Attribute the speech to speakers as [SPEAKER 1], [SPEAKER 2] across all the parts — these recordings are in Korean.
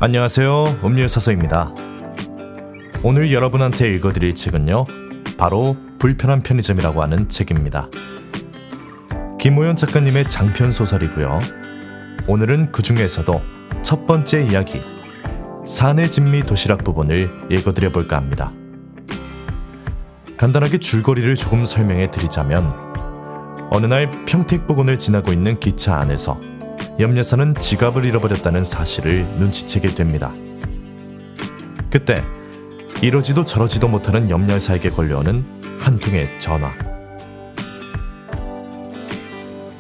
[SPEAKER 1] 안녕하세요, 음료사서입니다. 오늘 여러분한테 읽어드릴 책은요, 바로 불편한 편의점이라고 하는 책입니다. 김호연 작가님의 장편 소설이고요. 오늘은 그 중에서도 첫 번째 이야기, 사내 진미 도시락 부분을 읽어드려 볼까 합니다. 간단하게 줄거리를 조금 설명해 드리자면, 어느 날 평택부근을 지나고 있는 기차 안에서 염 여사는 지갑을 잃어버렸다는 사실을 눈치채게 됩니다. 그때 이러지도 저러지도 못하는 염 여사에게 걸려오는 한 통의 전화.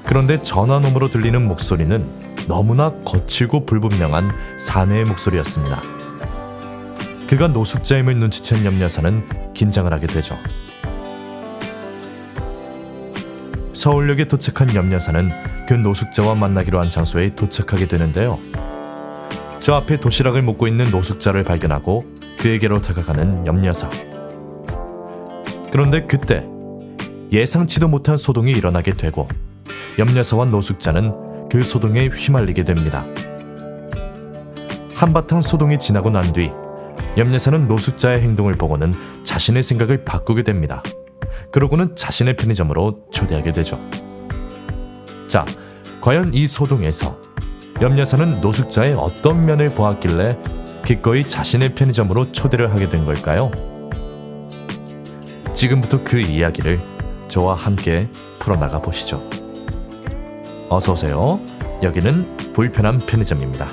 [SPEAKER 1] 그런데 전화 너머로 들리는 목소리는 너무나 거칠고 불분명한 사내의 목소리였습니다. 그가 노숙자임을 눈치챈 염 여사는 긴장을 하게 되죠. 서울역에 도착한 염 여사는 그 노숙자와 만나기로 한 장소에 도착하게 되는데요. 저 앞에 도시락을 먹고 있는 노숙자를 발견하고 그에게로 다가가는 염 여사. 그런데 그때 예상치도 못한 소동이 일어나게 되고 염 여사와 노숙자는 그 소동에 휘말리게 됩니다. 한바탕 소동이 지나고 난 뒤 염 여사는 노숙자의 행동을 보고는 자신의 생각을 바꾸게 됩니다. 그러고는 자신의 편의점으로 초대하게 되죠. 자, 과연 이 소동에서 염 여사는 노숙자의 어떤 면을 보았길래 기꺼이 자신의 편의점으로 초대를 하게 된 걸까요? 지금부터 그 이야기를 저와 함께 풀어나가 보시죠. 어서오세요. 여기는 불편한 편의점입니다.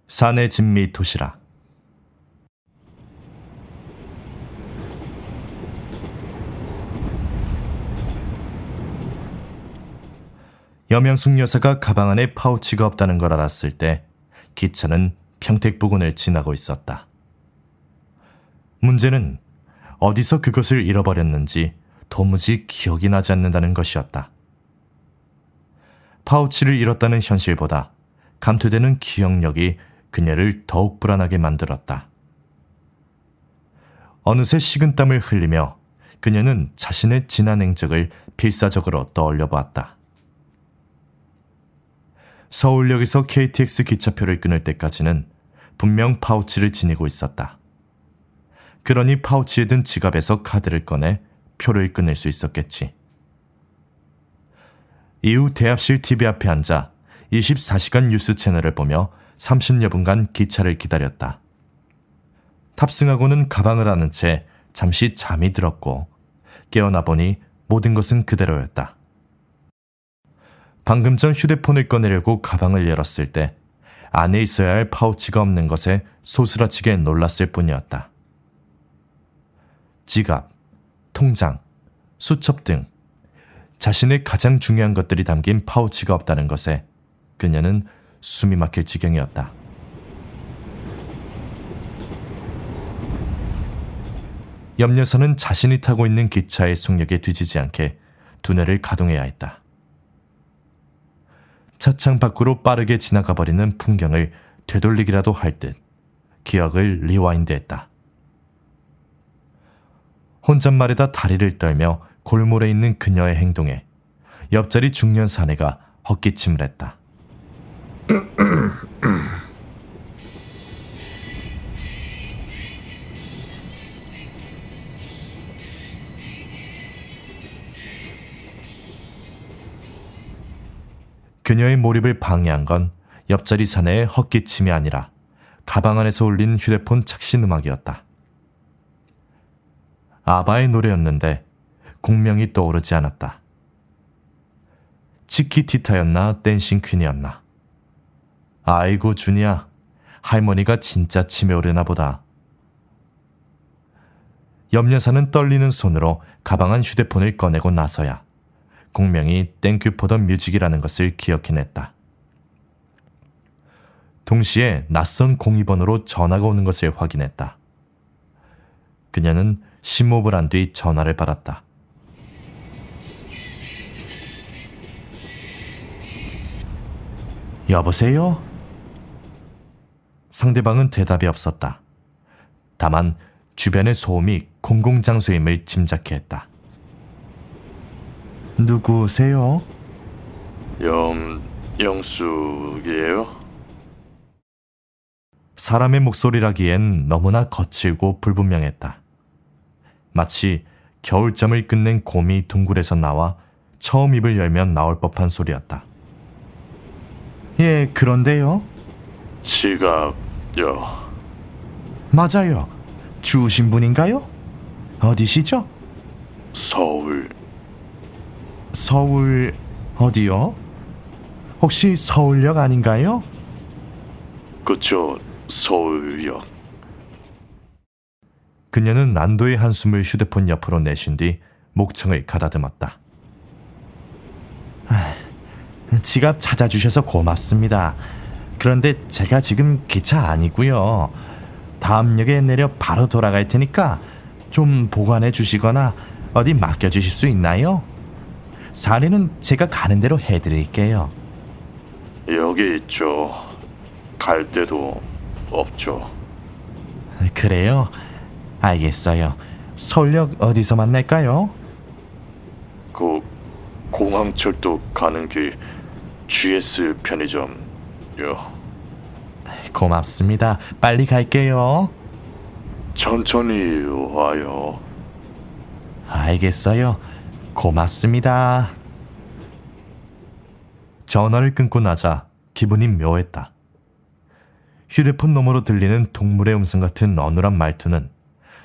[SPEAKER 1] 사내 진미 도시락. 염영숙 여사가 가방 안에 파우치가 없다는 걸 알았을 때 기차는 평택부근을 지나고 있었다. 문제는 어디서 그것을 잃어버렸는지 도무지 기억이 나지 않는다는 것이었다. 파우치를 잃었다는 현실보다 감퇴되는 기억력이 그녀를 더욱 불안하게 만들었다. 어느새 식은땀을 흘리며 그녀는 자신의 지난 행적을 필사적으로 떠올려 보았다. 서울역에서 KTX 기차표를 끊을 때까지는 분명 파우치를 지니고 있었다. 그러니 파우치에 든 지갑에서 카드를 꺼내 표를 끊을 수 있었겠지. 이후 대합실 TV 앞에 앉아 24시간 뉴스 채널을 보며 30여 분간 기차를 기다렸다. 탑승하고는 가방을 안은 채 잠시 잠이 들었고 깨어나 보니 모든 것은 그대로였다. 방금 전 휴대폰을 꺼내려고 가방을 열었을 때 안에 있어야 할 파우치가 없는 것에 소스라치게 놀랐을 뿐이었다. 지갑, 통장, 수첩 등 자신의 가장 중요한 것들이 담긴 파우치가 없다는 것에 그녀는 숨이 막힐 지경이었다. 염 여사는 자신이 타고 있는 기차의 속력에 뒤지지 않게 두뇌를 가동해야 했다. 차창 밖으로 빠르게 지나가 버리는 풍경을 되돌리기라도 할 듯 기억을 리와인드했다. 혼잣말에다 다리를 떨며 골몰해 있는 그녀의 행동에 옆자리 중년 사내가 헛기침을 했다. 그녀의 몰입을 방해한 건 옆자리 사내의 헛기침이 아니라 가방 안에서 울린 휴대폰 착신 음악이었다. 아바의 노래였는데 곡명이 떠오르지 않았다. 치키티타였나 댄싱 퀸이었나. 아이고 준이야, 할머니가 진짜 치매 오르나 보다. 염 여사는 떨리는 손으로 가방 안 휴대폰을 꺼내고 나서야 곡명이 땡큐 포 더 뮤직이라는 것을 기억해냈다. 동시에 낯선 공이번호로 전화가 오는 것을 확인했다. 그녀는 심호흡을 한 뒤 전화를 받았다. 여보세요? 상대방은 대답이 없었다. 다만 주변의 소음이 공공장소임을 짐작해 했다. 누구세요?
[SPEAKER 2] 영숙이에요?
[SPEAKER 1] 사람의 목소리라기엔 너무나 거칠고 불분명했다. 마치 겨울잠을 끝낸 곰이 둥굴에서 나와 처음 입을 열면 나올 법한 소리였다. 예, 그런데요?
[SPEAKER 2] 지갑요.
[SPEAKER 1] 맞아요. 주우신 분인가요? 어디시죠?
[SPEAKER 2] 서울.
[SPEAKER 1] 서울 어디요? 혹시 서울역 아닌가요?
[SPEAKER 2] 그쵸, 서울역.
[SPEAKER 1] 그녀는 난도의 한숨을 휴대폰 옆으로 내쉰 뒤 목청을 가다듬었다. 지갑 찾아주셔서 고맙습니다. 그런데 제가 지금 기차 아니고요. 다음 역에 내려 바로 돌아갈 테니까 좀 보관해 주시거나 어디 맡겨주실 수 있나요? 사례는 제가 가는 대로 해드릴게요.
[SPEAKER 2] 여기 있죠. 갈 데도 없죠.
[SPEAKER 1] 그래요? 알겠어요. 서울역 어디서 만날까요?
[SPEAKER 2] 그 공항철도 가는 길 GS 편의점요.
[SPEAKER 1] 고맙습니다. 빨리 갈게요.
[SPEAKER 2] 천천히 와요.
[SPEAKER 1] 알겠어요. 고맙습니다. 전화를 끊고 나자 기분이 묘했다. 휴대폰 너머로 들리는 동물의 음성 같은 어눌한 말투는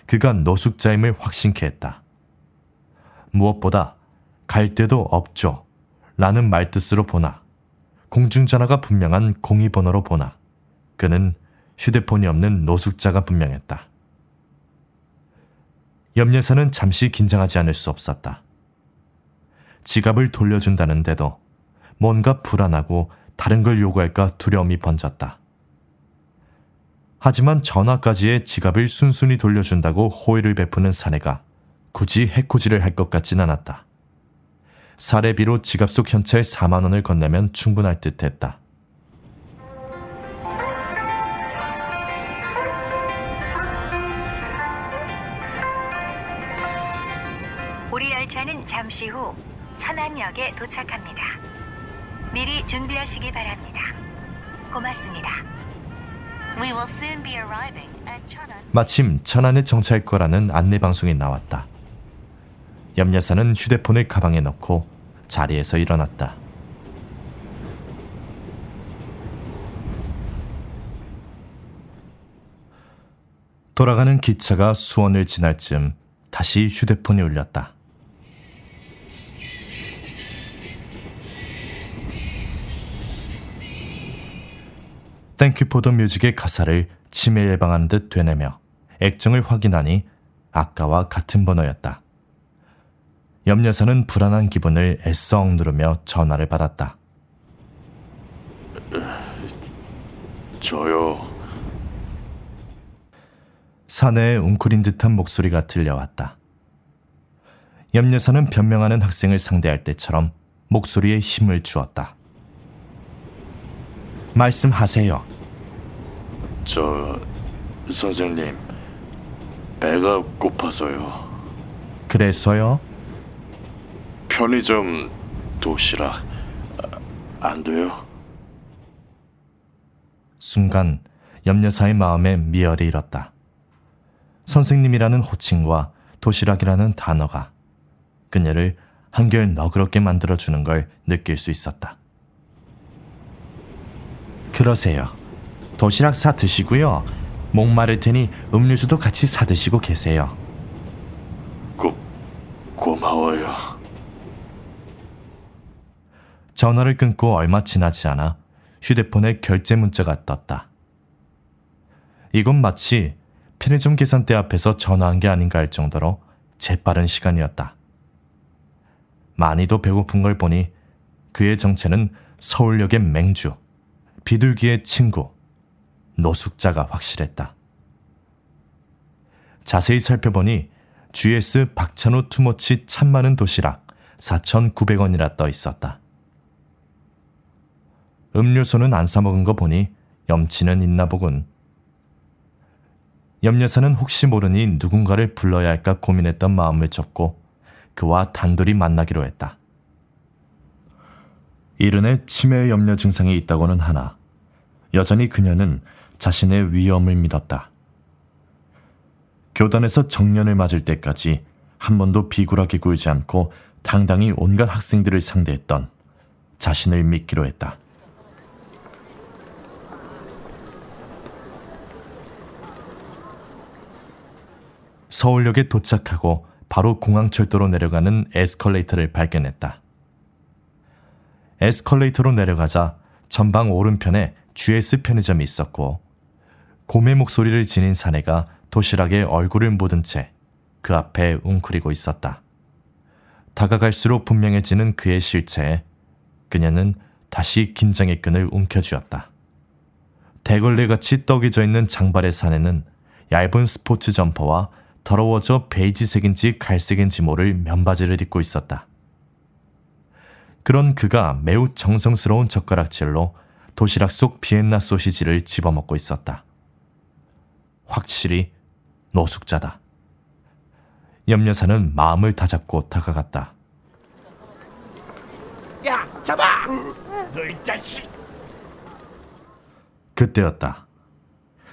[SPEAKER 1] 그가 노숙자임을 확신케 했다. 무엇보다 갈 데도 없죠 라는 말뜻으로 보나 공중전화가 분명한 공이번호로 보나 그는 휴대폰이 없는 노숙자가 분명했다. 염려사는 잠시 긴장하지 않을 수 없었다. 지갑을 돌려준다는데도 뭔가 불안하고 다른 걸 요구할까 두려움이 번졌다. 하지만 전화까지의 지갑을 순순히 돌려준다고 호의를 베푸는 사내가 굳이 해코지를 할 것 같진 않았다. 사례비로 지갑 속 현찰 4만 원을 건네면 충분할 듯 했다.
[SPEAKER 3] 우리 열차는 잠시 후 천안역에 도착합니다. 미리 준비하시기 바랍니다. 고맙습니다. We will soon be arriving at 천안.
[SPEAKER 1] 마침 천안에 정차할 거라는 안내방송이 나왔다. 염여사는 휴대폰을 가방에 넣고 자리에서 일어났다. 돌아가는 기차가 수원을 지날 즈음 다시 휴대폰이 울렸다. 땡큐 포 더 뮤직의 가사를 치매 예방하는 듯 되뇌며 액정을 확인하니 아까와 같은 번호였다. 염여사는 불안한 기분을 애써 억누르며 전화를 받았다.
[SPEAKER 2] 저요.
[SPEAKER 1] 사내의 웅크린 듯한 목소리가 들려왔다. 염여사는 변명하는 학생을 상대할 때처럼 목소리에 힘을 주었다. 말씀하세요.
[SPEAKER 2] 선생님, 배가 고파서요.
[SPEAKER 1] 그래서요?
[SPEAKER 2] 편의점 도시락 안 돼요?
[SPEAKER 1] 순간 염여사의 마음에 미열이 일었다. 선생님이라는 호칭과 도시락이라는 단어가 그녀를 한결 너그럽게 만들어주는 걸 느낄 수 있었다. 그러세요. 도시락 사 드시고요. 목마를 테니 음료수도 같이 사 드시고 계세요.
[SPEAKER 2] 고마워요.
[SPEAKER 1] 전화를 끊고 얼마 지나지 않아 휴대폰에 결제 문자가 떴다. 이건 마치 편의점 계산대 앞에서 전화한 게 아닌가 할 정도로 재빠른 시간이었다. 많이도 배고픈 걸 보니 그의 정체는 서울역의 맹주, 비둘기의 친구, 노숙자가 확실했다. 자세히 살펴보니 GS 박찬호 투머치 참 많은 도시락 4,900원이라 떠 있었다. 음료수는 안 사먹은 거 보니 염치는 있나 보군. 염여사는 혹시 모르니 누군가를 불러야 할까 고민했던 마음을 접고 그와 단둘이 만나기로 했다. 이른의 치매 염려 증상이 있다고는 하나 여전히 그녀는 자신의 위험을 믿었다. 교단에서 정년을 맞을 때까지 한 번도 비굴하게 굴지 않고 당당히 온갖 학생들을 상대했던 자신을 믿기로 했다. 서울역에 도착하고 바로 공항철도로 내려가는 에스컬레이터를 발견했다. 에스컬레이터로 내려가자 전방 오른편에 GS 편의점이 있었고 곰의 목소리를 지닌 사내가 도시락에 얼굴을 묻은 채 그 앞에 웅크리고 있었다. 다가갈수록 분명해지는 그의 실체에 그녀는 다시 긴장의 끈을 움켜쥐었다. 대걸레같이 떡이 져있는 장발의 사내는 얇은 스포츠 점퍼와 더러워져 베이지색인지 갈색인지 모를 면바지를 입고 있었다. 그런 그가 매우 정성스러운 젓가락질로 도시락 속 비엔나 소시지를 집어먹고 있었다. 확실히 노숙자다. 염여사는 마음을 다잡고 다가갔다.
[SPEAKER 4] 야, 잡아! 너희 자식!
[SPEAKER 1] 그때였다.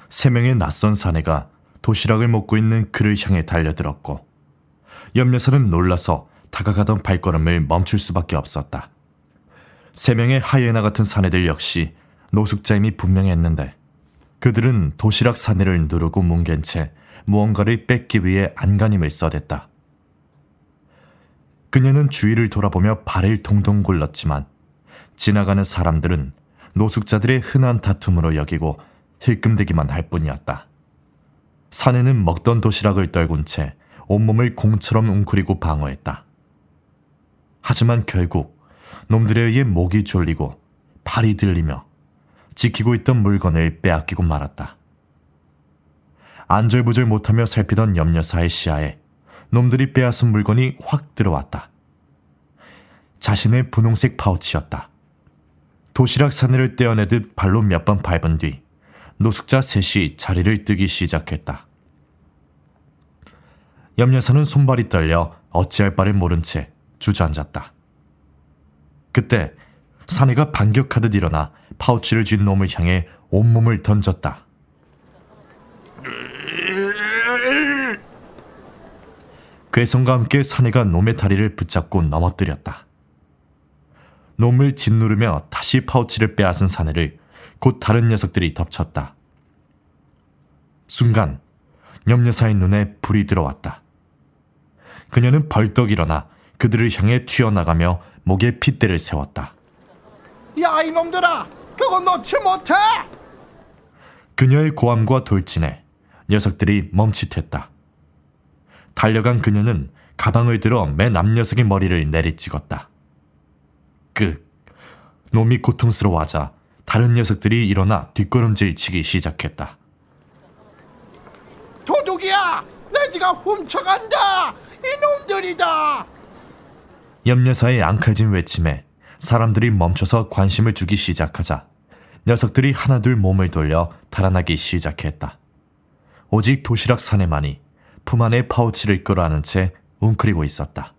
[SPEAKER 1] 3명의 낯선 사내가 도시락을 먹고 있는 그를 향해 달려들었고 염여사는 놀라서 다가가던 발걸음을 멈출 수밖에 없었다. 3명의 하이에나 같은 사내들 역시 노숙자임이 분명했는데 그들은 도시락 사내를 누르고 뭉갠 채 무언가를 뺏기 위해 안간힘을 써댔다. 그녀는 주위를 돌아보며 발을 동동 굴렀지만 지나가는 사람들은 노숙자들의 흔한 다툼으로 여기고 힐끔대기만 할 뿐이었다. 사내는 먹던 도시락을 떨군 채 온몸을 공처럼 웅크리고 방어했다. 하지만 결국 놈들에 의해 목이 졸리고 팔이 들리며 지키고 있던 물건을 빼앗기고 말았다. 안절부절 못하며 살피던 염려사의 시야에 놈들이 빼앗은 물건이 확 들어왔다. 자신의 분홍색 파우치였다. 도시락 사내를 떼어내듯 발로 몇 번 밟은 뒤 노숙자 셋이 자리를 뜨기 시작했다. 염려사는 손발이 떨려 어찌할 바를 모른 채 주저앉았다. 그때 사내가 반격하듯 일어나 파우치를 쥔 놈을 향해 온몸을 던졌다. 괴성과 함께 사내가 놈의 다리를 붙잡고 넘어뜨렸다. 놈을 짓누르며 다시 파우치를 빼앗은 사내를 곧 다른 녀석들이 덮쳤다. 순간 염여사의 눈에 불이 들어왔다. 그녀는 벌떡 일어나 그들을 향해 튀어나가며 목에 핏대를 세웠다.
[SPEAKER 4] 야, 이놈들아! 그건 놓지 못해!
[SPEAKER 1] 그녀의 고함과 돌진에 녀석들이 멈칫했다. 달려간 그녀는 가방을 들어 맨 앞 녀석의 머리를 내리찍었다. 놈이 고통스러워하자 다른 녀석들이 일어나 뒷걸음질 치기 시작했다.
[SPEAKER 4] 도둑이야! 내 지가 훔쳐간다! 이놈들이다!
[SPEAKER 1] 염여사의 앙칼진 외침에 사람들이 멈춰서 관심을 주기 시작하자 녀석들이 하나둘 몸을 돌려 달아나기 시작했다. 오직 도시락 사내만이 품 안에 파우치를 끌어안은 채 웅크리고 있었다.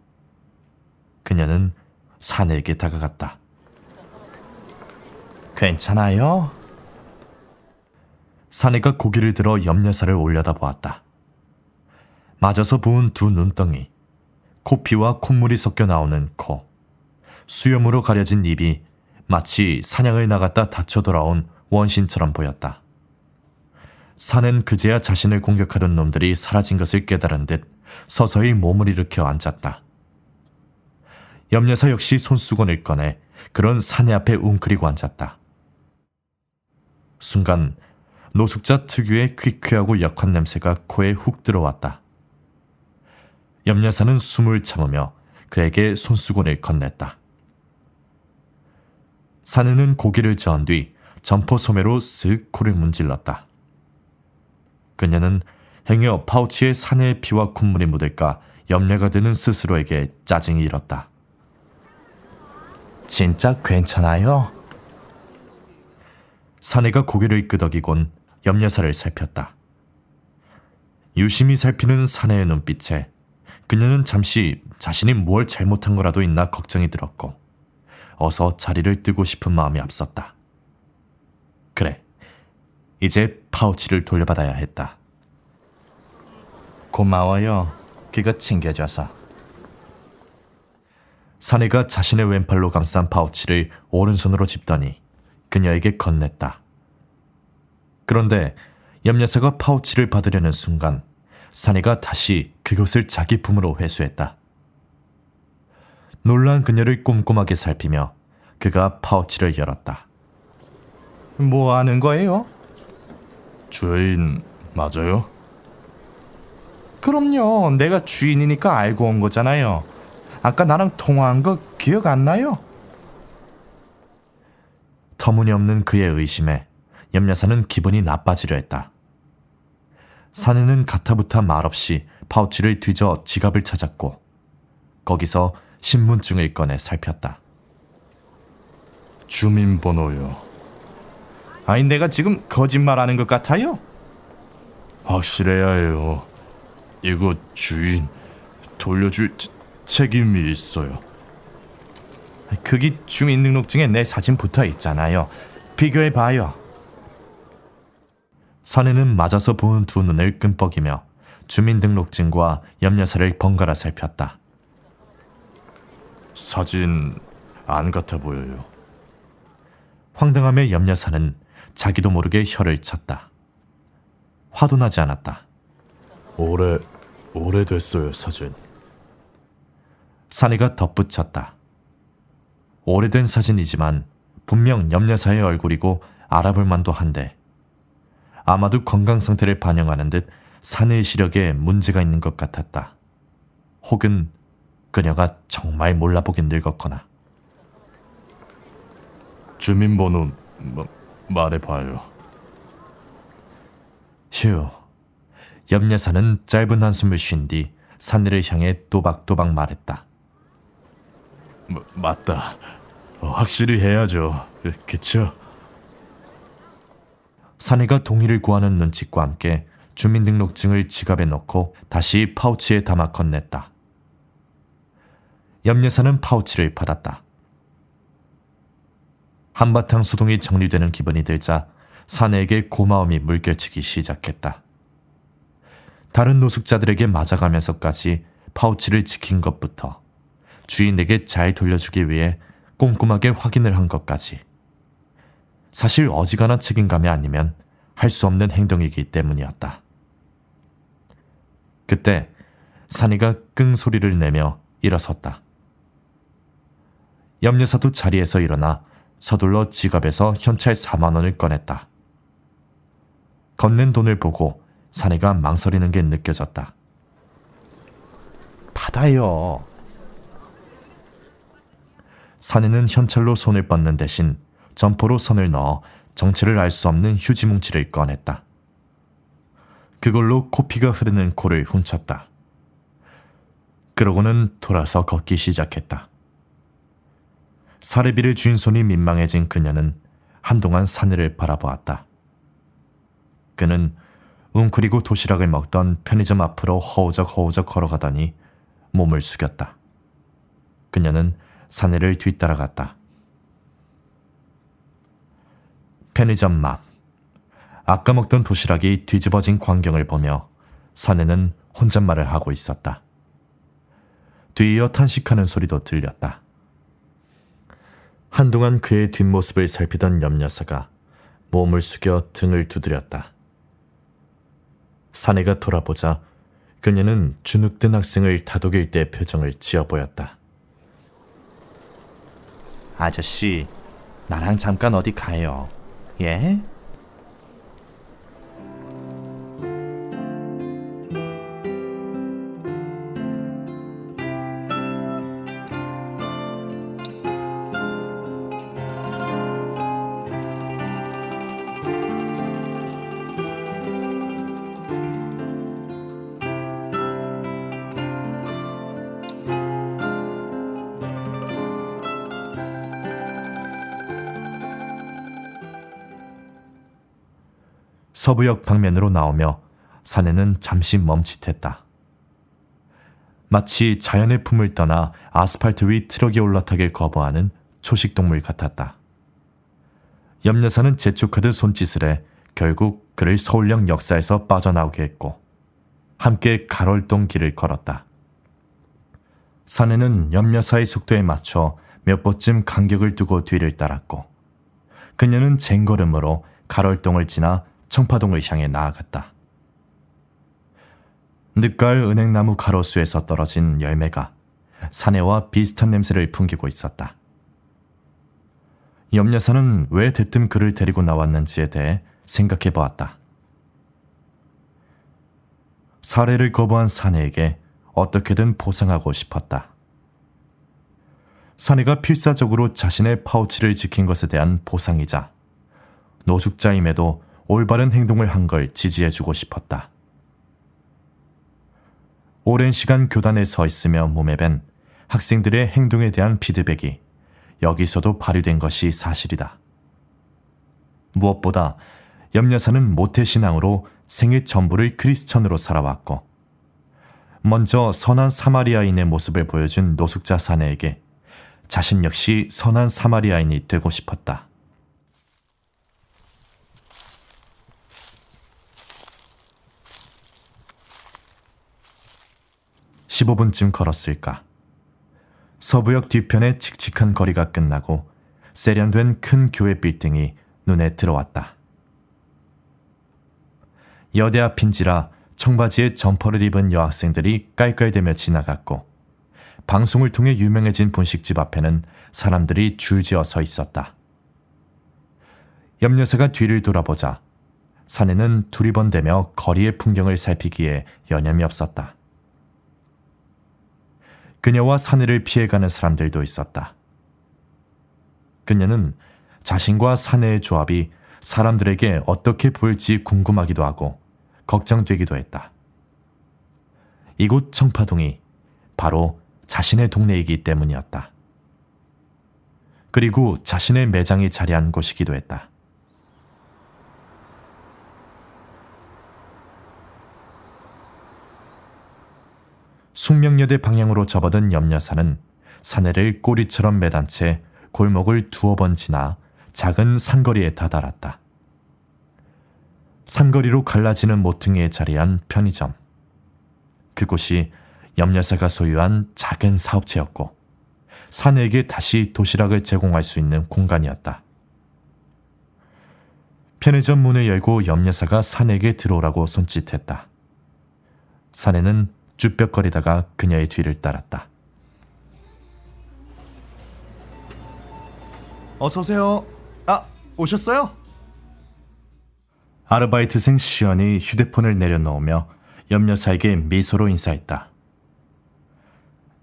[SPEAKER 1] 그녀는 사내에게 다가갔다. 괜찮아요? 사내가 고개를 들어 염여사를 올려다보았다. 맞아서 부은 두 눈덩이, 코피와 콧물이 섞여 나오는 코, 수염으로 가려진 입이 마치 사냥을 나갔다 다쳐 돌아온 원신처럼 보였다. 사내는 그제야 자신을 공격하던 놈들이 사라진 것을 깨달은 듯 서서히 몸을 일으켜 앉았다. 염여사 역시 손수건을 꺼내 그런 사내 앞에 웅크리고 앉았다. 순간 노숙자 특유의 퀴퀴하고 역한 냄새가 코에 훅 들어왔다. 염여사는 숨을 참으며 그에게 손수건을 건넸다. 사내는 고개를 저은 뒤 점퍼 소매로 쓱 코를 문질렀다. 그녀는 행여 파우치에 사내의 피와 콧물이 묻을까 염려가 드는 스스로에게 짜증이 일었다. 진짜 괜찮아요? 사내가 고개를 끄덕이곤 염려사를 살폈다. 유심히 살피는 사내의 눈빛에 그녀는 잠시 자신이 무얼 잘못한 거라도 있나 걱정이 들었고 어서 자리를 뜨고 싶은 마음이 앞섰다. 그래, 이제 파우치를 돌려받아야 했다. 고마워요. 그거 챙겨줘서. 사내가 자신의 왼팔로 감싼 파우치를 오른손으로 짚더니 그녀에게 건넸다. 그런데 염려사가 파우치를 받으려는 순간 사내가 다시 그것을 자기 품으로 회수했다. 놀란 그녀를 꼼꼼하게 살피며 그가 파우치를 열었다. 뭐 하는 거예요? 주인 맞아요? 그럼요. 내가 주인이니까 알고 온 거잖아요. 아까 나랑 통화한 거 기억 안 나요? 터무니없는 그의 의심에 염려사는 기분이 나빠지려 했다. 사내는 가타부타 말없이 파우치를 뒤져 지갑을 찾았고 거기서 신분증을 꺼내 살폈다. 주민번호요. 아니 내가 지금 거짓말하는 것 같아요? 확실해야 해요. 이거 주인 돌려줄 책임이 있어요. 그게 주민등록증에 내 사진 붙어 있잖아요. 비교해봐요. 사내는 맞아서 부은 두 눈을 끔뻑이며 주민등록증과 염려사를 번갈아 살폈다. 사진 안 같아 보여요. 황당함에 염려사는 자기도 모르게 혀를 찼다. 화도 나지 않았다. 오래됐어요, 사진. 사내가 덧붙였다. 오래된 사진이지만 분명 염려사의 얼굴이고 알아볼 만도 한데 아마도 건강 상태를 반영하는 듯 사내의 시력에 문제가 있는 것 같았다. 혹은 그녀가 정말 몰라보긴 늙었거나. 주민번호 말해봐요. 휴. 염려사는 짧은 한숨을 쉰 뒤 사내를 향해 또박또박 말했다. 맞다. 확실히 해야죠. 그쵸? 사내가 동의를 구하는 눈짓과 함께 주민등록증을 지갑에 넣고 다시 파우치에 담아 건넸다. 염려사는 파우치를 받았다. 한바탕 소동이 정리되는 기분이 들자 사내에게 고마움이 물결치기 시작했다. 다른 노숙자들에게 맞아가면서까지 파우치를 지킨 것부터 주인에게 잘 돌려주기 위해 꼼꼼하게 확인을 한 것까지. 사실 어지간한 책임감이 아니면 할 수 없는 행동이기 때문이었다. 그때 산이가 끙 소리를 내며 일어섰다. 염려사도 자리에서 일어나 서둘러 지갑에서 현찰 4만 원을 꺼냈다. 건넨 돈을 보고 사내가 망설이는 게 느껴졌다. 받아요. 사내는 현찰로 손을 뻗는 대신 점포로 손을 넣어 정체를 알 수 없는 휴지 뭉치를 꺼냈다. 그걸로 코피가 흐르는 코를 훔쳤다. 그러고는 돌아서 걷기 시작했다. 사례비를 쥔 손이 민망해진 그녀는 한동안 사내를 바라보았다. 그는 웅크리고 도시락을 먹던 편의점 앞으로 허우적 걸어가더니 몸을 숙였다. 그녀는 사내를 뒤따라갔다. 편의점 앞. 아까 먹던 도시락이 뒤집어진 광경을 보며 사내는 혼잣말을 하고 있었다. 뒤이어 탄식하는 소리도 들렸다. 한동안 그의 뒷모습을 살피던 염려사가 몸을 숙여 등을 두드렸다. 사내가 돌아보자 그녀는 주눅든 학생을 다독일 때 표정을 지어 보였다. 아저씨, 나랑 잠깐 어디 가요. 예? 서부역 방면으로 나오며 사내는 잠시 멈칫했다. 마치 자연의 품을 떠나 아스팔트 위 트럭에 올라타길 거부하는 초식동물 같았다. 염 여사는 재촉하듯 손짓을 해 결국 그를 서울역 역사에서 빠져나오게 했고 함께 가롤동 길을 걸었다. 사내는 염 여사의 속도에 맞춰 몇 번쯤 간격을 두고 뒤를 따랐고 그녀는 쟁걸음으로 가롤동을 지나 청파동을 향해 나아갔다. 늦가을 은행나무 가로수에서 떨어진 열매가 사내와 비슷한 냄새를 풍기고 있었다. 염 여사는 왜 대뜸 그를 데리고 나왔는지에 대해 생각해 보았다. 살해를 거부한 사내에게 어떻게든 보상하고 싶었다. 사내가 필사적으로 자신의 파우치를 지킨 것에 대한 보상이자 노숙자임에도 올바른 행동을 한 걸 지지해주고 싶었다. 오랜 시간 교단에 서 있으며 몸에 밴 학생들의 행동에 대한 피드백이 여기서도 발휘된 것이 사실이다. 무엇보다 염 여사는 모태신앙으로 생애 전부를 크리스천으로 살아왔고 먼저 선한 사마리아인의 모습을 보여준 노숙자 사내에게 자신 역시 선한 사마리아인이 되고 싶었다. 15분쯤 걸었을까. 서부역 뒤편의 칙칙한 거리가 끝나고 세련된 큰 교회 빌딩이 눈에 들어왔다. 여대 앞인지라 청바지에 점퍼를 입은 여학생들이 깔깔대며 지나갔고 방송을 통해 유명해진 분식집 앞에는 사람들이 줄지어 서 있었다. 염 여사가 뒤를 돌아보자 사내는 두리번대며 거리의 풍경을 살피기에 여념이 없었다. 그녀와 사내를 피해가는 사람들도 있었다. 그녀는 자신과 사내의 조합이 사람들에게 어떻게 보일지 궁금하기도 하고 걱정되기도 했다. 이곳 청파동이 바로 자신의 동네이기 때문이었다. 그리고 자신의 매장이 자리한 곳이기도 했다. 숙명여대 방향으로 접어든 염 여사는 사내를 꼬리처럼 매단 채 골목을 두어 번 지나 작은 산거리에 다다랐다. 산거리로 갈라지는 모퉁이에 자리한 편의점. 그곳이 염 여사가 소유한 작은 사업체였고 사내에게 다시 도시락을 제공할 수 있는 공간이었다. 편의점 문을 열고 염 여사가 사내에게 들어오라고 손짓했다. 사내는 쭈뼛거리다가 그녀의 뒤를 따랐다. 어서 오세요. 오셨어요? 아르바이트생 시연이 휴대폰을 내려놓으며 염 여사에게 미소로 인사했다.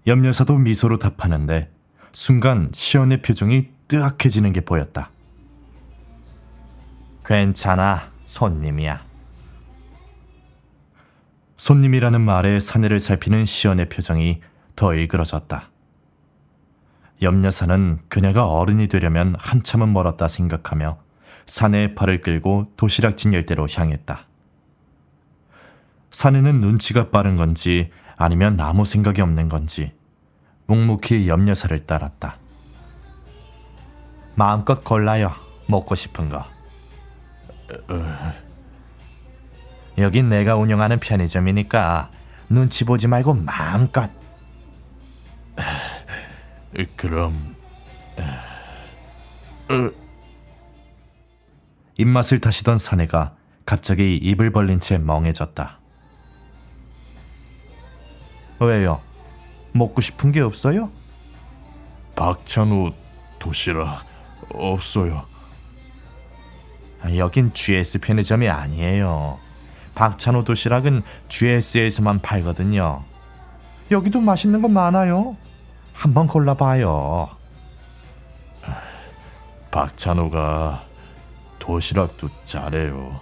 [SPEAKER 1] 염 여사도 미소로 답하는데 순간 시연의 표정이 뜨악해지는 게 보였다. 괜찮아, 손님이야. 손님이라는 말에 사내를 살피는 시연의 표정이 더 일그러졌다. 염 여사는 그녀가 어른이 되려면 한참은 멀었다 생각하며 사내의 팔을 끌고 도시락집 열대로 향했다. 사내는 눈치가 빠른 건지 아니면 아무 생각이 없는 건지 묵묵히 염 여사를 따랐다. 마음껏 골라요, 먹고 싶은 거. 여긴 내가 운영하는 편의점이니까 눈치 보지 말고 마음껏.
[SPEAKER 2] 그럼
[SPEAKER 1] 입맛을 다시던 사내가 갑자기 입을 벌린 채 멍해졌다. 왜요? 먹고 싶은 게 없어요?
[SPEAKER 2] 박찬호 도시락 없어요.
[SPEAKER 1] 여긴 GS 편의점이 아니에요. 박찬호 도시락은 GS에서만 팔거든요. 여기도 맛있는 거 많아요. 한번 골라봐요.
[SPEAKER 2] 박찬호가 도시락도 잘해요.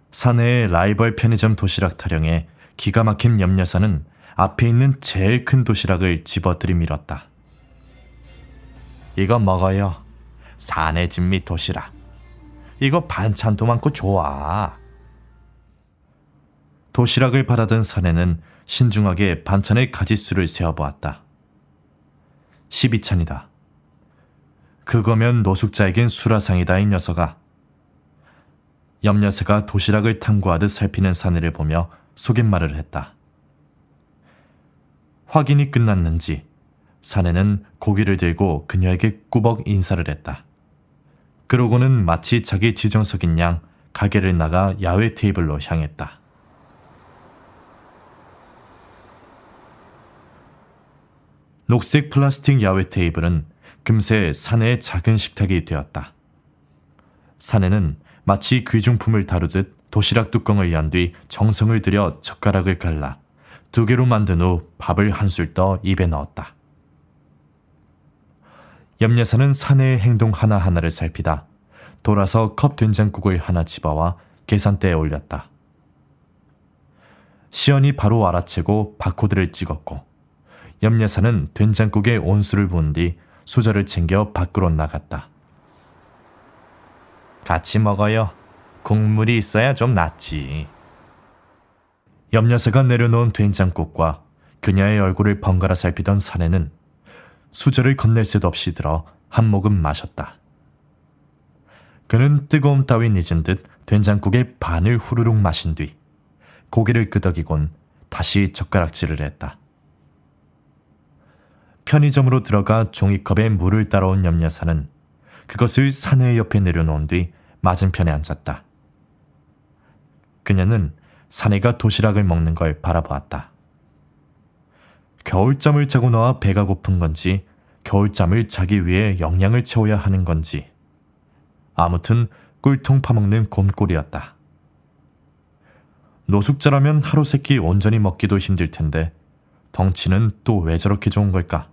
[SPEAKER 1] 사내의 라이벌 편의점 도시락 타령에 기가 막힌 염 여사는 앞에 있는 제일 큰 도시락을 집어 들이밀었다. 이거 먹어요. 사내 진미 도시락. 이거 반찬도 많고 좋아. 도시락을 받아든 사내는 신중하게 반찬의 가짓수를 세어보았다. 12찬이다. 그거면 노숙자에겐 수라상이다 이 녀석아. 옆녀새가 도시락을 탐구하듯 살피는 사내를 보며 속임말을 했다. 확인이 끝났는지 사내는 고기를 들고 그녀에게 꾸벅 인사를 했다. 그러고는 마치 자기 지정석인 양 가게를 나가 야외 테이블로 향했다. 녹색 플라스틱 야외 테이블은 금세 사내의 작은 식탁이 되었다. 사내는 마치 귀중품을 다루듯 도시락 뚜껑을 연 뒤 정성을 들여 젓가락을 갈라 2개로 만든 후 밥을 한술 떠 입에 넣었다. 옆여사는 사내의 행동 하나하나를 살피다 돌아서 컵 된장국을 하나 집어와 계산대에 올렸다. 시연이 바로 알아채고 바코드를 찍었고 옆여사는 된장국에 온수를 부은 뒤 수저를 챙겨 밖으로 나갔다. 같이 먹어요. 국물이 있어야 좀 낫지. 옆여사가 내려놓은 된장국과 그녀의 얼굴을 번갈아 살피던 사내는 수저를 건넬 새 없이 들어 한 모금 마셨다. 그는 뜨거움 따윈 잊은 듯 된장국의 반을 후루룩 마신 뒤 고개를 끄덕이곤 다시 젓가락질을 했다. 편의점으로 들어가 종이컵에 물을 따라온 옆여사는 그것을 사내의 옆에 내려놓은 뒤 맞은편에 앉았다. 그녀는 사내가 도시락을 먹는 걸 바라보았다. 겨울잠을 자고 나와 배가 고픈 건지 겨울잠을 자기 위해 영양을 채워야 하는 건지 아무튼 꿀통 파먹는 곰꼴이었다. 노숙자라면 하루 세끼 온전히 먹기도 힘들 텐데 덩치는 또 왜 저렇게 좋은 걸까?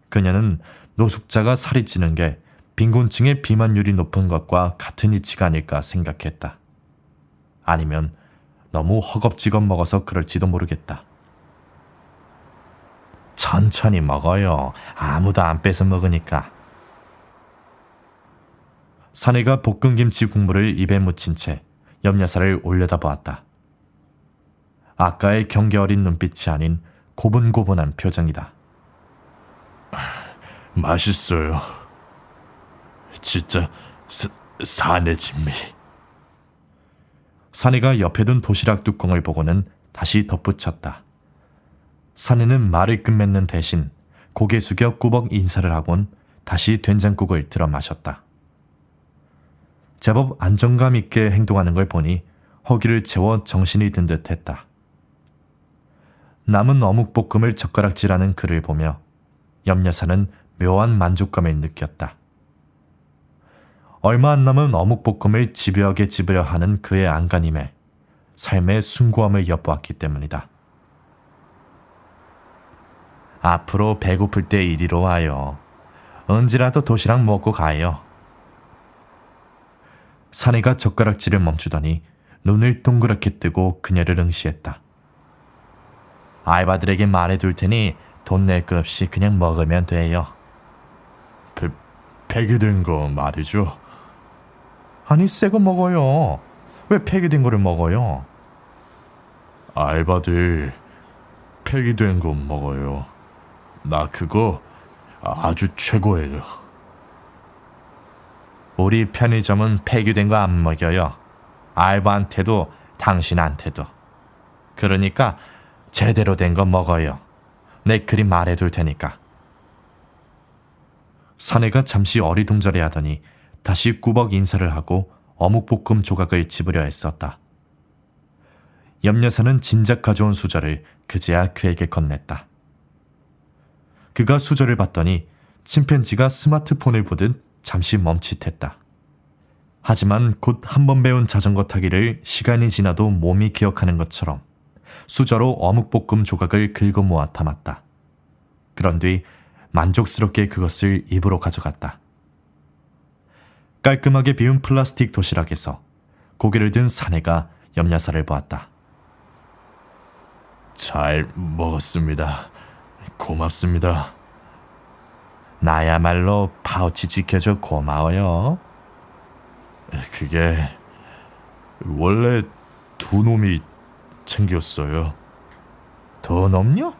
[SPEAKER 1] 그녀는 노숙자가 살이 찌는 게 빈곤층의 비만율이 높은 것과 같은 이치가 아닐까 생각했다. 아니면 너무 허겁지겁 먹어서 그럴지도 모르겠다. 천천히 먹어요. 아무도 안 뺏어 먹으니까. 사내가 볶음김치 국물을 입에 묻힌 채 옆여사를 올려다보았다. 아까의 경계 어린 눈빛이 아닌 고분고분한 표정이다.
[SPEAKER 2] 맛있어요. 진짜 사내 진미.
[SPEAKER 1] 사내가 옆에 둔 도시락 뚜껑을 보고는 다시 덧붙였다. 사내는 말을 끝맺는 대신 고개 숙여 꾸벅 인사를 하곤 다시 된장국을 들어 마셨다. 제법 안정감 있게 행동하는 걸 보니 허기를 채워 정신이 든 듯했다. 남은 어묵볶음을 젓가락질하는 그를 보며 옆여사는 묘한 만족감을 느꼈다. 얼마 안 남은 어묵볶음을 집요하게 집으려 하는 그의 안간힘에 삶의 숭고함을 엿보았기 때문이다. 앞으로 배고플 때 이리로 와요. 언제라도 도시락 먹고 가요. 사내가 젓가락질을 멈추더니 눈을 동그랗게 뜨고 그녀를 응시했다. 알바들에게 말해둘 테니 돈 낼 것 없이 그냥 먹으면 돼요.
[SPEAKER 2] 폐기된 거 말이죠.
[SPEAKER 1] 아니 새거 먹어요. 왜 폐기된 거를 먹어요?
[SPEAKER 2] 알바들 폐기된 거 먹어요. 나 그거 아주 최고예요.
[SPEAKER 1] 우리 편의점은 폐기된 거 안 먹여요. 알바한테도 당신한테도. 그러니까 제대로 된 거 먹어요. 내 그리 말해둘 테니까. 사내가 잠시 어리둥절해 하더니 다시 꾸벅 인사를 하고 어묵볶음 조각을 집으려 했었다. 옆여사는 진작 가져온 수저를 그제야 그에게 건넸다. 그가 수저를 봤더니 침팬지가 스마트폰을 보듯 잠시 멈칫했다. 하지만 곧 한 번 배운 자전거 타기를 시간이 지나도 몸이 기억하는 것처럼 수저로 어묵볶음 조각을 긁어 모아 담았다. 그런 뒤 만족스럽게 그것을 입으로 가져갔다. 깔끔하게 비운 플라스틱 도시락에서 고개를 든 사내가 옆여사를 보았다.
[SPEAKER 2] 잘 먹었습니다. 고맙습니다.
[SPEAKER 1] 나야말로 파우치 지켜줘 고마워요.
[SPEAKER 2] 그게 원래 두 놈이 챙겼어요.
[SPEAKER 1] 더 넘요?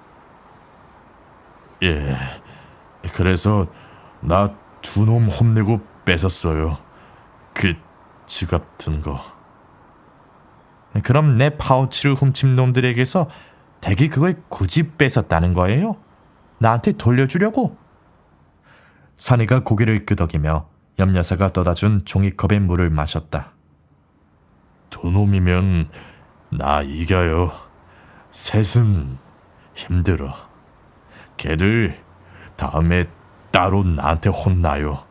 [SPEAKER 2] 예. 그래서 나 두 놈 혼내고 뺏었어요. 그 지갑 든 거.
[SPEAKER 1] 그럼 내 파우치를 훔친 놈들에게서 댁이 그걸 굳이 뺏었다는 거예요? 나한테 돌려주려고? 사내가 고개를 끄덕이며 염여사가 떠다준 종이컵에 물을 마셨다.
[SPEAKER 2] 두 놈이면 나 이겨요. 셋은 힘들어. 걔들 다음에 따로 나한테 혼나요.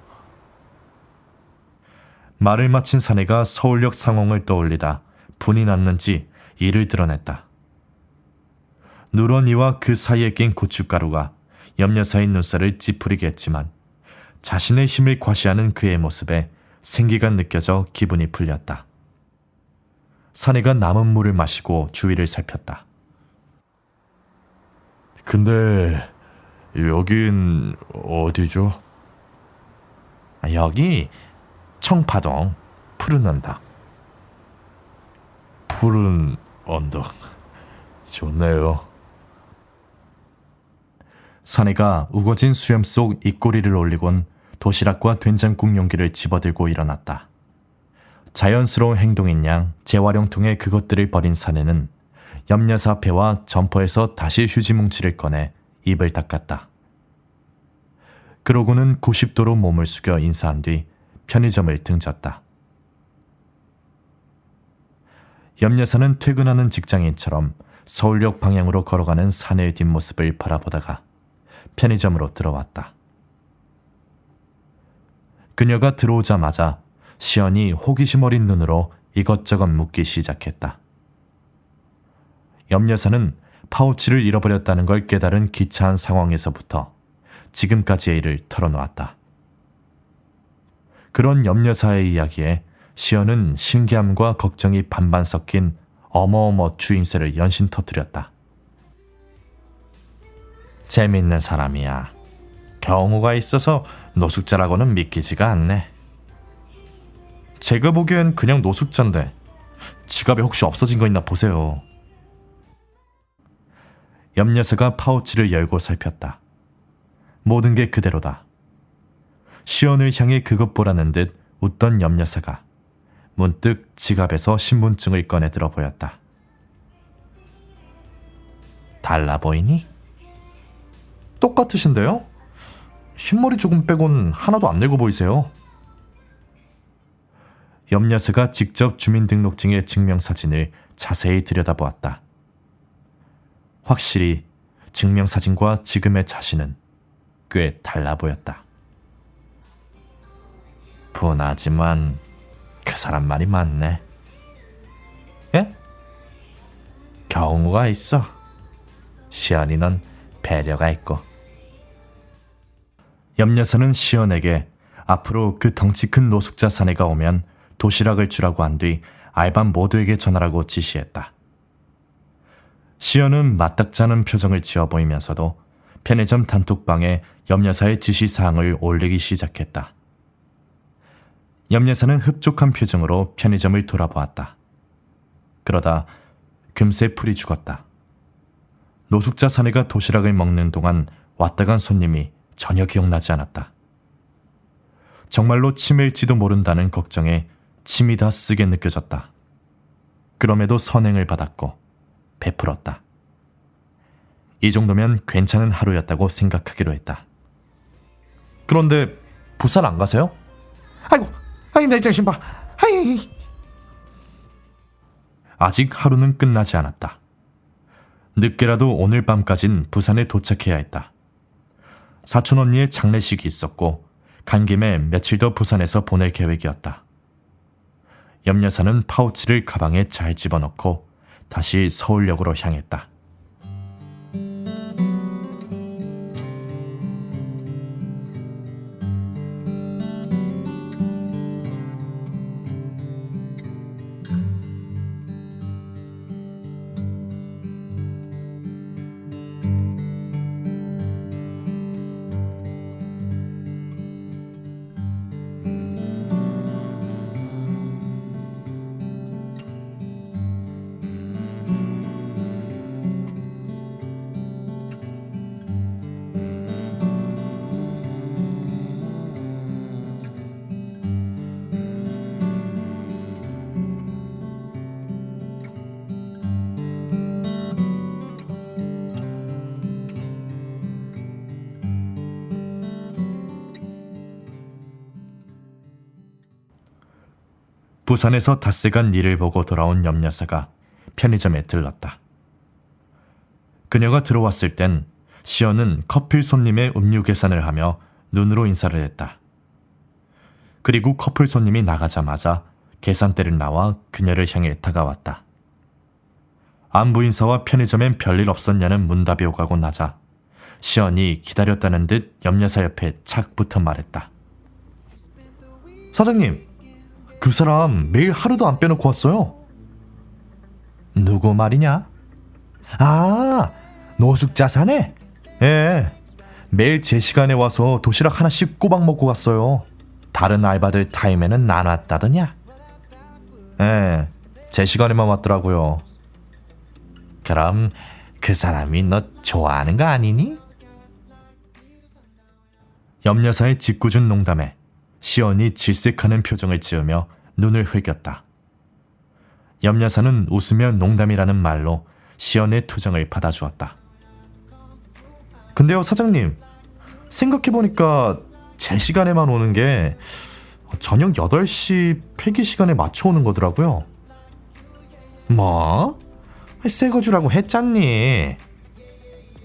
[SPEAKER 1] 말을 마친 사내가 서울역 상황을 떠올리다 분이 났는지 이를 드러냈다. 누런 이와 그 사이에 낀 고춧가루가 염여사의 눈살을 찌푸리게 했지만 자신의 힘을 과시하는 그의 모습에 생기가 느껴져 기분이 풀렸다. 사내가 남은 물을 마시고 주위를 살폈다.
[SPEAKER 2] 근데 여긴 어디죠?
[SPEAKER 1] 여기 청파동 푸른 언덕.
[SPEAKER 2] 푸른 언덕. 좋네요.
[SPEAKER 1] 사내가 우거진 수염 속 입꼬리를 올리곤 도시락과 된장국 용기를 집어들고 일어났다. 자연스러운 행동인 양 재활용통에 그것들을 버린 사내는 염려사 앞에와 점퍼에서 다시 휴지 뭉치를 꺼내 입을 닦았다. 그러고는 90도로 몸을 숙여 인사한 뒤 편의점을 등졌다. 염려사는 퇴근하는 직장인처럼 서울역 방향으로 걸어가는 사내의 뒷모습을 바라보다가 편의점으로 들어왔다. 그녀가 들어오자마자 시연이 호기심 어린 눈으로 이것저것 묻기 시작했다. 염여사는 파우치를 잃어버렸다는 걸 깨달은 기차한 상황에서부터 지금까지의 일을 털어놓았다. 그런 염여사의 이야기에 시연은 신기함과 걱정이 반반 섞인 어머어머 추임새를 연신 터뜨렸다. 재밌는 사람이야. 경우가 있어서 노숙자라고는 믿기지가 않네. 제가 보기엔 그냥 노숙자인데 지갑에 혹시 없어진 거 있나 보세요. 염여사가 파우치를 열고 살폈다. 모든 게 그대로다. 시연을 향해 그것 보라는 듯 웃던 염여사가 문득 지갑에서 신분증을 꺼내 들어 보였다. 달라 보이니? 똑같으신데요? 흰머리 조금 빼곤 하나도 안 늙어 보이세요. 염여사가 직접 주민등록증의 증명사진을 자세히 들여다보았다. 확실히 증명사진과 지금의 자신은 꽤 달라 보였다. 분하지만 그 사람 말이 맞네. 예? 경우가 있어. 시연이 넌 배려가 있고. 염여사는 시연에게 앞으로 그 덩치 큰 노숙자 사내가 오면 도시락을 주라고 한 뒤 알바 모두에게 전하라고 지시했다. 시연은 맞닥지 않은 표정을 지어 보이면서도 편의점 단톡방에 염여사의 지시사항을 올리기 시작했다. 염여사는 흡족한 표정으로 편의점을 돌아보았다. 그러다 금세 풀이 죽었다. 노숙자 사내가 도시락을 먹는 동안 왔다 간 손님이 전혀 기억나지 않았다. 정말로 치매일지도 모른다는 걱정에 침이 다 쓰게 느껴졌다. 그럼에도 선행을 받았고 베풀었다. 이 정도면 괜찮은 하루였다고 생각하기로 했다. 그런데 부산 안 가세요? 아이 내 자신 봐. 아직 하루는 끝나지 않았다. 늦게라도 오늘 밤까진 부산에 도착해야 했다. 사촌 언니의 장례식이 있었고 간 김에 며칠 더 부산에서 보낼 계획이었다. 염여사는 파우치를 가방에 잘 집어넣고 다시 서울역으로 향했다. 부산에서 닷새간 일을 보고 돌아온 염여사가 편의점에 들렀다. 그녀가 들어왔을 땐 시연은 커플 손님의 음료 계산을 하며 눈으로 인사를 했다. 그리고 커플 손님이 나가자마자 계산대를 나와 그녀를 향해 다가왔다. 안부 인사와 편의점엔 별일 없었냐는 문답이 오가고 나자 시연이 기다렸다는 듯 염여사 옆에 착 붙어 말했다. 사장님, 그 사람 매일 하루도 안 빼놓고 왔어요. 누구 말이냐? 아, 노숙자 사네? 예, 매일 제 시간에 와서 도시락 하나씩 꼬박 먹고 갔어요. 다른 알바들 타임에는 안 왔다더냐? 예, 제 시간에만 왔더라고요. 그럼 그 사람이 너 좋아하는 거 아니니? 염여사의 짓궂은 농담에 시연이 질색하는 표정을 지으며 눈을 흘겼다. 염여사는 웃으며 농담이라는 말로 시연의 투정을 받아주었다. 근데요, 사장님, 생각해보니까 제 시간에만 오는 게 저녁 8시 폐기 시간에 맞춰 오는 거더라고요. 뭐? 새거 주라고 했잖니.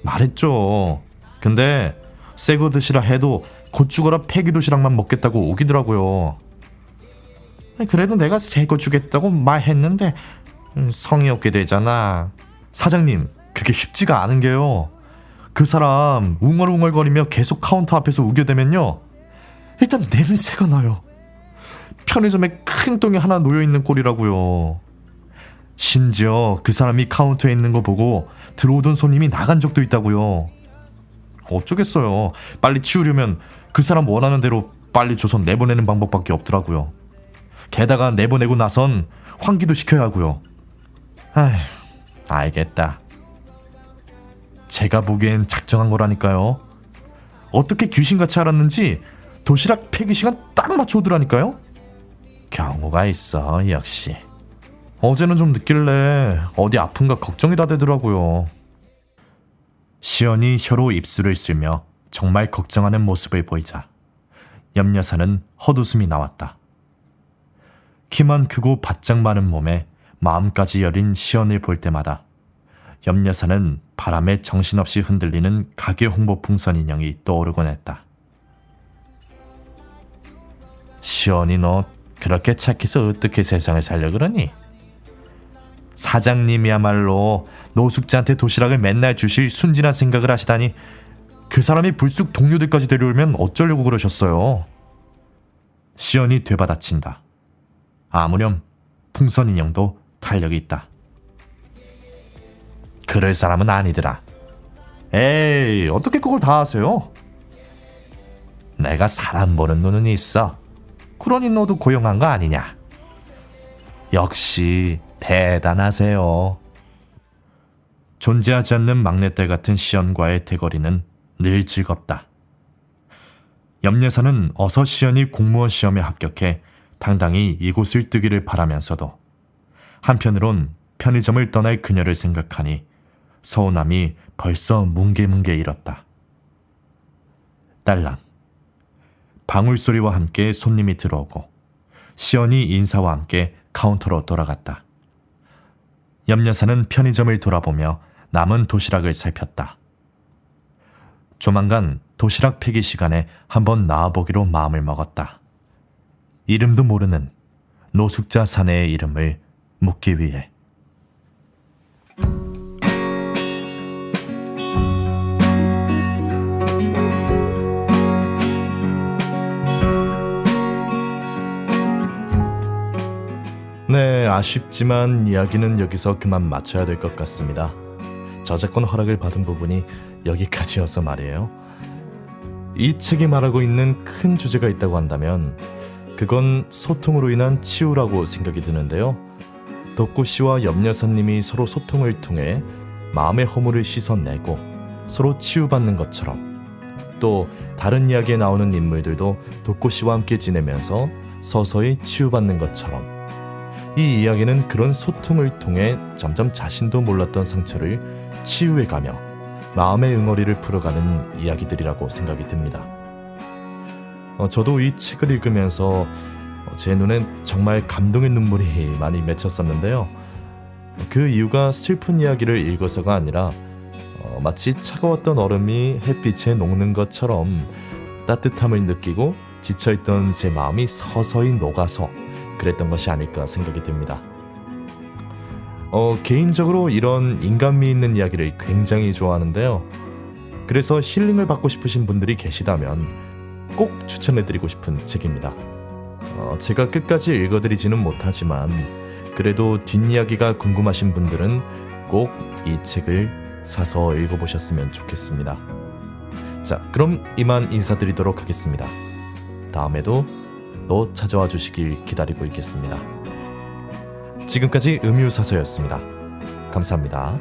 [SPEAKER 1] 말했죠. 근데 새거 드시라 해도 곧 죽어라 폐기 도시락만 먹겠다고 오기더라고요. 그래도 내가 새거 주겠다고 말했는데 성의 없게 되잖아. 사장님, 그게 쉽지가 않은 게요. 그 사람 웅얼웅얼거리며 계속 카운터 앞에서 우겨대면요, 일단 냄새가 나요. 편의점에 큰 똥이 하나 놓여있는 꼴이라고요. 심지어 그 사람이 카운터에 있는 거 보고 들어오던 손님이 나간 적도 있다고요. 어쩌겠어요. 빨리 치우려면 그 사람 원하는 대로 빨리 줘서 내보내는 방법밖에 없더라고요. 게다가 내보내고 나선 환기도 시켜야 하고요. 아휴, 알겠다. 제가 보기엔 작정한 거라니까요. 어떻게 귀신같이 알았는지 도시락 폐기 시간 딱 맞춰 오더라니까요. 경우가 있어, 역시. 어제는 좀 늦길래 어디 아픈가 걱정이 다 되더라고요. 시연이 혀로 입술을 쓸며 정말 걱정하는 모습을 보이자 염여사는 헛웃음이 나왔다. 키만 크고 바짝 마른 몸에 마음까지 여린 시연을 볼 때마다 염여사는 바람에 정신없이 흔들리는 가게 홍보 풍선 인형이 떠오르곤 했다. 시연이 너 그렇게 착해서 어떻게 세상을 살려 그러니? 사장님이야말로 노숙자한테 도시락을 맨날 주실 순진한 생각을 하시다니, 그 사람이 불쑥 동료들까지 데려오면 어쩌려고 그러셨어요? 시연이 되받아친다. 아무렴 풍선 인형도 탄력이 있다. 그럴 사람은 아니더라. 에이, 어떻게 그걸 다 아세요? 내가 사람 보는 눈은 있어. 그러니 너도 고용한 거 아니냐? 역시 대단하세요. 존재하지 않는 막내딸 같은 시연과의 대거리는 늘 즐겁다. 염여사는 어서 시연이 공무원 시험에 합격해 당당히 이곳을 뜨기를 바라면서도 한편으론 편의점을 떠날 그녀를 생각하니 서운함이 벌써 뭉게뭉게 일었다. 딸랑. 방울소리와 함께 손님이 들어오고 시연이 인사와 함께 카운터로 돌아갔다. 염여사는 편의점을 돌아보며 남은 도시락을 살폈다. 조만간 도시락 폐기 시간에 한번 나와보기로 마음을 먹었다. 이름도 모르는 노숙자 사내의 이름을 묻기 위해. 네, 아쉽지만 이야기는 여기서 그만 마쳐야 될 것 같습니다. 저작권 허락을 받은 부분이 여기까지여서 말이에요. 이 책이 말하고 있는 큰 주제가 있다고 한다면 그건 소통으로 인한 치유라고 생각이 드는데요. 덕구씨와 염여사님이 서로 소통을 통해 마음의 허물을 씻어내고 서로 치유받는 것처럼, 또 다른 이야기에 나오는 인물들도 덕구씨와 함께 지내면서 서서히 치유받는 것처럼, 이 이야기는 그런 소통을 통해 점점 자신도 몰랐던 상처를 치유해가며 마음의 응어리를 풀어가는 이야기들이라고 생각이 듭니다. 저도 이 책을 읽으면서 제 눈엔 정말 감동의 눈물이 많이 맺혔었는데요. 그 이유가 슬픈 이야기를 읽어서가 아니라 마치 차가웠던 얼음이 햇빛에 녹는 것처럼 따뜻함을 느끼고 지쳐있던 제 마음이 서서히 녹아서 그랬던 것이 아닐까 생각이 듭니다. 개인적으로 이런 인간미 있는 이야기를 굉장히 좋아하는데요. 그래서 힐링을 받고 싶으신 분들이 계시다면 꼭 추천해드리고 싶은 책입니다. 제가 끝까지 읽어드리지는 못하지만 그래도 뒷이야기가 궁금하신 분들은 꼭 이 책을 사서 읽어보셨으면 좋겠습니다. 자, 그럼 이만 인사드리도록 하겠습니다. 다음에도 또 찾아와 주시길 기다리고 있겠습니다. 지금까지 음유사서였습니다. 감사합니다.